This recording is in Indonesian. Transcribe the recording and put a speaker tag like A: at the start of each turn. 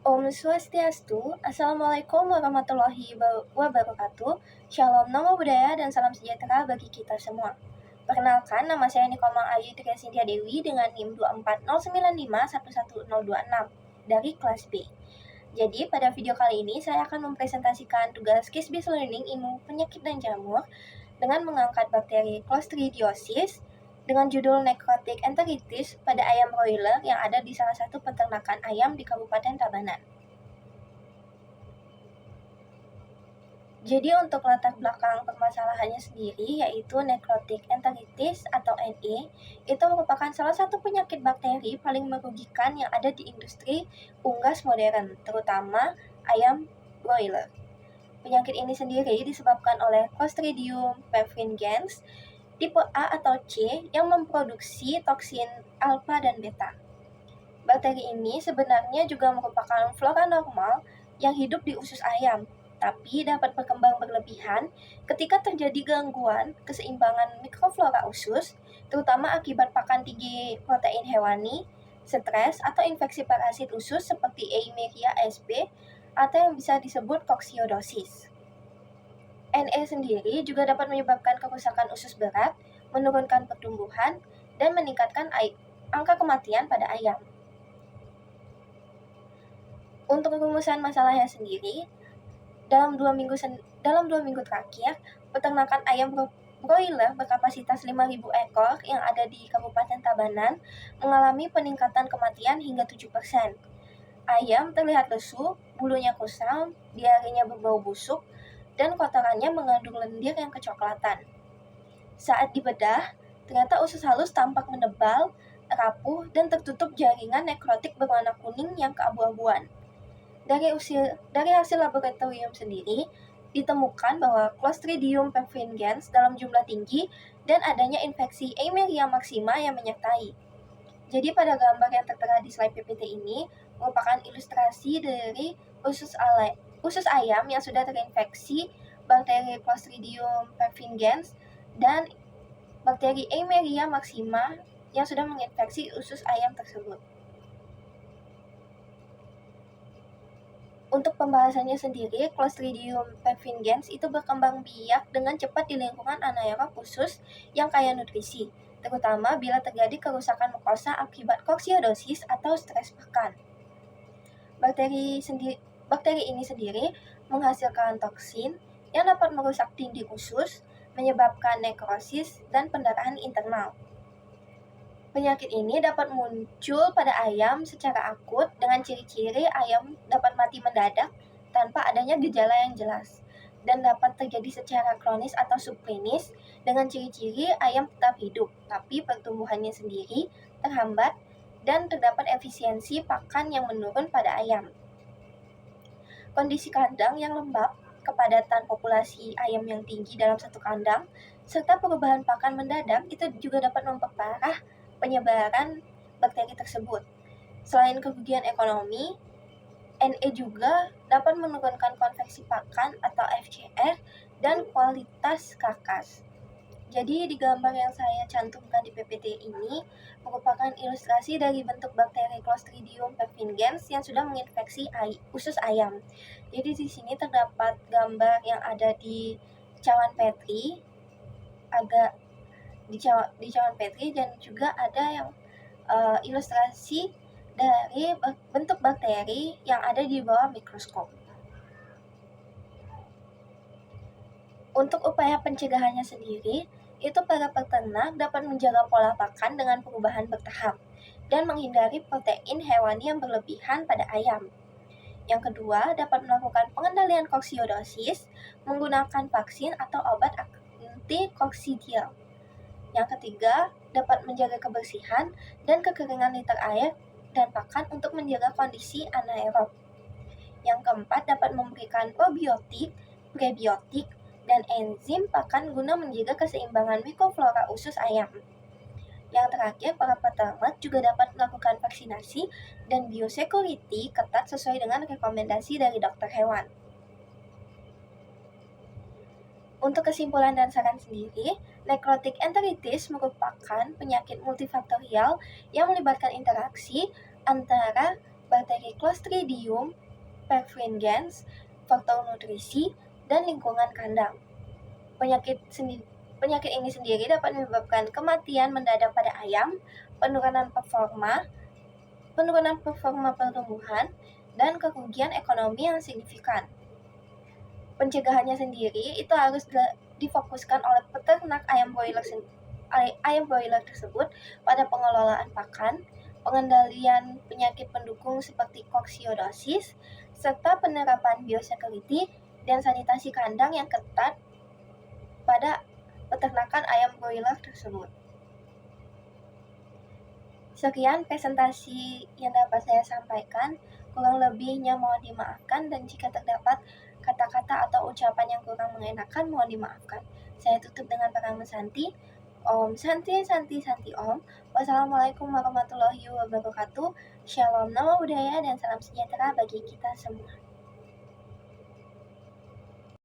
A: Om Swastiastu, Assalamualaikum warahmatullahi wabarakatuh. Shalom, namo buddhaya, dan salam sejahtera bagi kita semua. Perkenalkan, nama saya Nikomang Ayu Tri Cynthia Dewi dengan NIM 24095111026 dari kelas B. Jadi, pada video kali ini saya akan mempresentasikan tugas case-based learning ilmu penyakit dan jamur dengan mengangkat bakteri Clostridiosis dengan judul Necrotic Enteritis pada ayam broiler yang ada di salah satu peternakan ayam di Kabupaten Tabanan. Jadi untuk latar belakang permasalahannya sendiri yaitu Necrotic Enteritis atau NE itu merupakan salah satu penyakit bakteri paling merugikan yang ada di industri unggas modern, terutama ayam broiler. Penyakit ini sendiri disebabkan oleh Clostridium perfringens tipe A atau C yang memproduksi toksin alfa dan beta. Bakteri ini sebenarnya juga merupakan flora normal yang hidup di usus ayam, tapi dapat berkembang berlebihan ketika terjadi gangguan keseimbangan mikroflora usus, terutama akibat pakan tinggi protein hewani, stres, atau infeksi parasit usus seperti Eimeria sp atau yang bisa disebut koksiodosis. NE sendiri juga dapat menyebabkan kerusakan usus berat, menurunkan pertumbuhan, dan meningkatkan angka kematian pada ayam. Untuk rumusan masalahnya sendiri, dalam 2 minggu terakhir, peternakan ayam broiler berkapasitas 5.000 ekor yang ada di Kabupaten Tabanan mengalami peningkatan kematian hingga 7%. Ayam terlihat lesu, bulunya kusam, diarenya berbau busuk, dan kotorannya mengandung lendir yang kecoklatan. Saat dibedah, ternyata usus halus tampak menebal, rapuh, dan tertutup jaringan nekrotik berwarna kuning yang keabu-abuan. Dari hasil laboratorium sendiri, ditemukan bahwa Clostridium perfringens dalam jumlah tinggi dan adanya infeksi Eimeria maxima yang menyertai. Jadi pada gambar yang tertera di slide PPT ini merupakan ilustrasi dari usus ayam yang sudah terinfeksi bakteri Clostridium perfringens dan bakteri Eimeria maxima yang sudah menginfeksi usus ayam tersebut. Untuk pembahasannya sendiri, Clostridium perfringens itu berkembang biak dengan cepat di lingkungan anaerob usus yang kaya nutrisi, terutama bila terjadi kerusakan mukosa akibat koksiodosis atau stres pakan. Bakteri ini sendiri menghasilkan toksin yang dapat merusak dinding usus, menyebabkan nekrosis dan pendarahan internal. Penyakit ini dapat muncul pada ayam secara akut dengan ciri-ciri ayam dapat mati mendadak tanpa adanya gejala yang jelas, dan dapat terjadi secara kronis atau subklinis dengan ciri-ciri ayam tetap hidup, tapi pertumbuhannya sendiri terhambat dan terdapat efisiensi pakan yang menurun pada ayam. Kondisi kandang yang lembab, kepadatan populasi ayam yang tinggi dalam satu kandang, serta perubahan pakan mendadak itu juga dapat memperparah penyebaran bakteri tersebut. Selain kerugian ekonomi, NE juga dapat menurunkan konveksi pakan atau FCR dan kualitas karkas. Jadi di gambar yang saya cantumkan di PPT ini merupakan ilustrasi dari bentuk bakteri Clostridium perfringens yang sudah menginfeksi usus ayam. Jadi di sini terdapat gambar yang ada di cawan Petri, di cawan Petri, dan juga ada yang ilustrasi dari bentuk bakteri yang ada di bawah mikroskop. Untuk upaya pencegahannya sendiri, itu para peternak dapat menjaga pola pakan dengan perubahan bertahap dan menghindari protein hewani yang berlebihan pada ayam. Yang kedua, dapat melakukan pengendalian koksiodosis menggunakan vaksin atau obat anti-koksidial. Yang ketiga, dapat menjaga kebersihan dan kekeringan liter air dan pakan untuk menjaga kondisi anaerob. Yang keempat, dapat memberikan probiotik, prebiotik, dan enzim pakan guna menjaga keseimbangan mikroflora usus ayam. Yang terakhir, para peternak juga dapat melakukan vaksinasi dan biosecurity ketat sesuai dengan rekomendasi dari dokter hewan. Untuk kesimpulan dan saran sendiri, Necrotic enteritis merupakan penyakit multifaktorial yang melibatkan interaksi antara bakteri Clostridium perfringens, faktor nutrisi, dan lingkungan kandang. Penyakit ini sendiri dapat menyebabkan kematian mendadak pada ayam, penurunan performa pertumbuhan, dan kerugian ekonomi yang signifikan. Pencegahannya sendiri itu harus difokuskan oleh peternak ayam broiler tersebut pada pengelolaan pakan, pengendalian penyakit pendukung seperti koksidiosis, serta penerapan biosecurity dan sanitasi kandang yang ketat pada peternakan ayam broiler tersebut. Sekian presentasi yang dapat saya sampaikan. Kurang lebihnya mohon dimaafkan, dan jika terdapat kata-kata atau ucapan yang kurang mengenakan mohon dimaafkan. Saya tutup dengan Parama Santi. Om Santi Santi Santi Om. Wassalamualaikum warahmatullahi wabarakatuh. Shalom, nama budaya, dan salam sejahtera bagi kita semua.